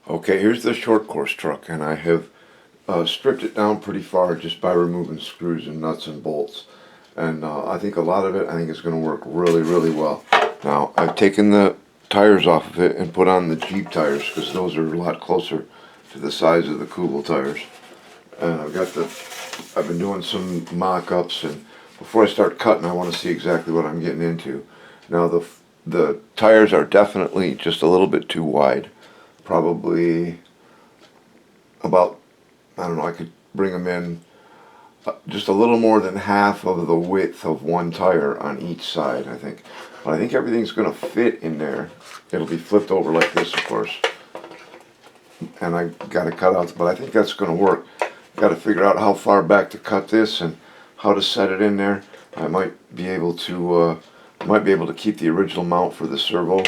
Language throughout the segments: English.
Okay, here's the short course truck, and I have stripped it down pretty far just by removing screws and nuts and bolts. And I think a lot of it, I think is going to work really, really well. Now, I've taken the tires off of it and put on the Jeep tires because those are a lot closer to the size of the Kubel tires. And I've been doing some mock-ups, and before I start cutting, I want to see exactly what I'm getting into. Now, the tires are definitely just a little bit too wide. Probably about, I don't know, I could bring them in just a little more than half of the width of one tire on each side, I think. But I think everything's going to fit in there. It'll be flipped over like this, of course. And I got to cut out, but I think that's going to work. Got to figure out how far back to cut this and how to set it in there. I might be able to keep the original mount for the servo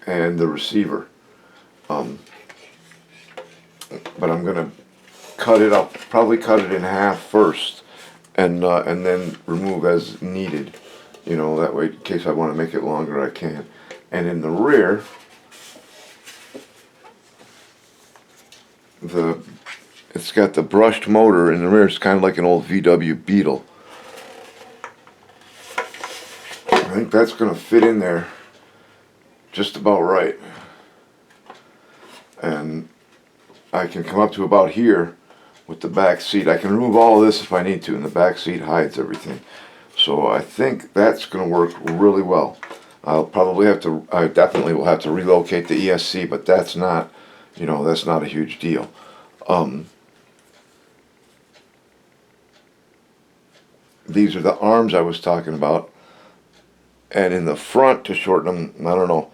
and the receiver. But I'm going to cut it up, probably cut it in half first, and then remove as needed. You know, that way in case I want to make it longer, I can. And in the rear, it's got the brushed motor in the rear. It's kind of like an old VW Beetle. I think that's going to fit in there just about right. And I can come up to about here with the back seat. I can remove all of this if I need to, and the back seat hides everything. So I think that's going to work really well. I definitely will have to relocate the ESC, but that's not a huge deal. These are the arms I was talking about. And in the front, to shorten them, I don't know,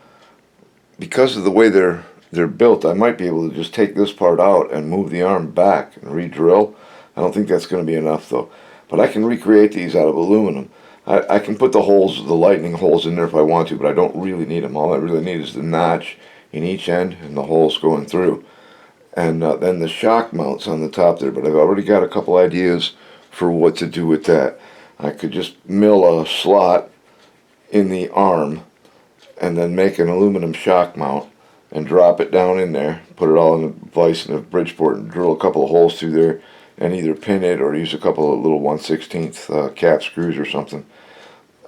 because of the way they're built, I might be able to just take this part out and move the arm back and re-drill. I don't think that's going to be enough though. But I can recreate these out of aluminum. I can put the lightning holes in there if I want to, but I don't really need them. All I really need is the notch in each end and the holes going through. And then the shock mounts on the top there, but I've already got a couple ideas for what to do with that. I could just mill a slot in the arm and then make an aluminum shock mount and drop it down in there, put it all in a vise in a Bridgeport and drill a couple of holes through there and either pin it or use a couple of little 1/16 cap screws or something.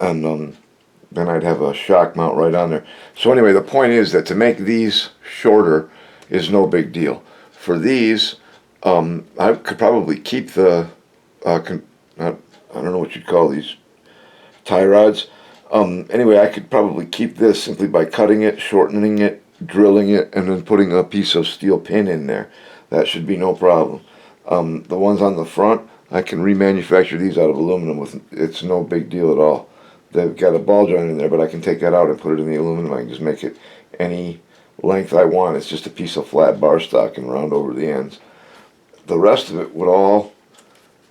And then I'd have a shock mount right on there. So anyway, the point is that to make these shorter is no big deal. For these, I could probably keep the, I don't know what you'd call these, tie rods. Anyway, I could probably keep this simply by cutting it, shortening it, drilling it, and then putting a piece of steel pin in there. That should be no problem. The ones on the front, I can remanufacture these out of aluminum. It's no big deal at all. They've got a ball joint in there, but I can take that out and put it in the aluminum. I can just make it any length I want. It's just a piece of flat bar stock and round over the ends. The rest of it would all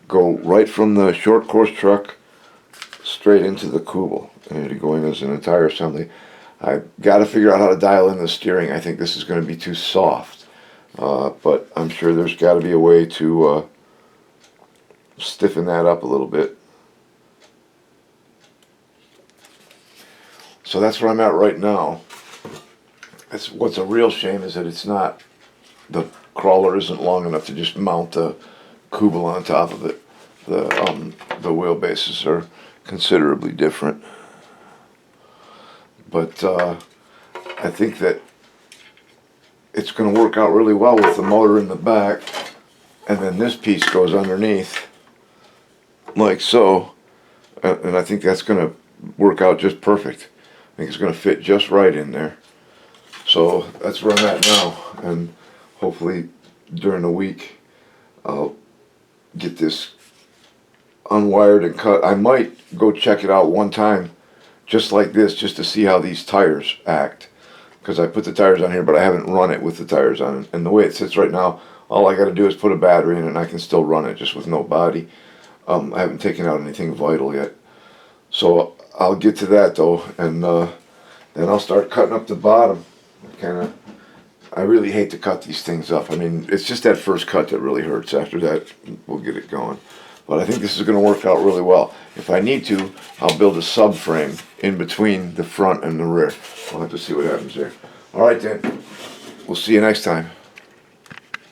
go right from the short course truck straight into the Kubel, and it'd go in as an entire assembly. I've got to figure out how to dial in the steering. I think this is going to be too soft, but I'm sure there's got to be a way to stiffen that up a little bit. So that's where I'm at right now. What's a real shame is that the crawler isn't long enough to just mount the Kubel on top of it. The wheelbases are considerably different. But I think that it's going to work out really well with the motor in the back, and then this piece goes underneath like so, and I think that's going to work out just perfect. I think it's going to fit just right in there. So that's where I'm at now, and hopefully during the week I'll get this unwired and cut. I might go check it out one time just like this, just to see how these tires act, because I put the tires on here but I haven't run it with the tires on, and the way it sits right now, all I got to do is put a battery in it and I can still run it just with no body. I haven't taken out anything vital yet, so I'll get to that though, and then I'll start cutting up the bottom. I really hate to cut these things up. I mean, it's just that first cut that really hurts. After that, we'll get it going. But I think this is going to work out really well. If I need to, I'll build a subframe in between the front and the rear. We'll have to see what happens there. All right, then. We'll see you next time.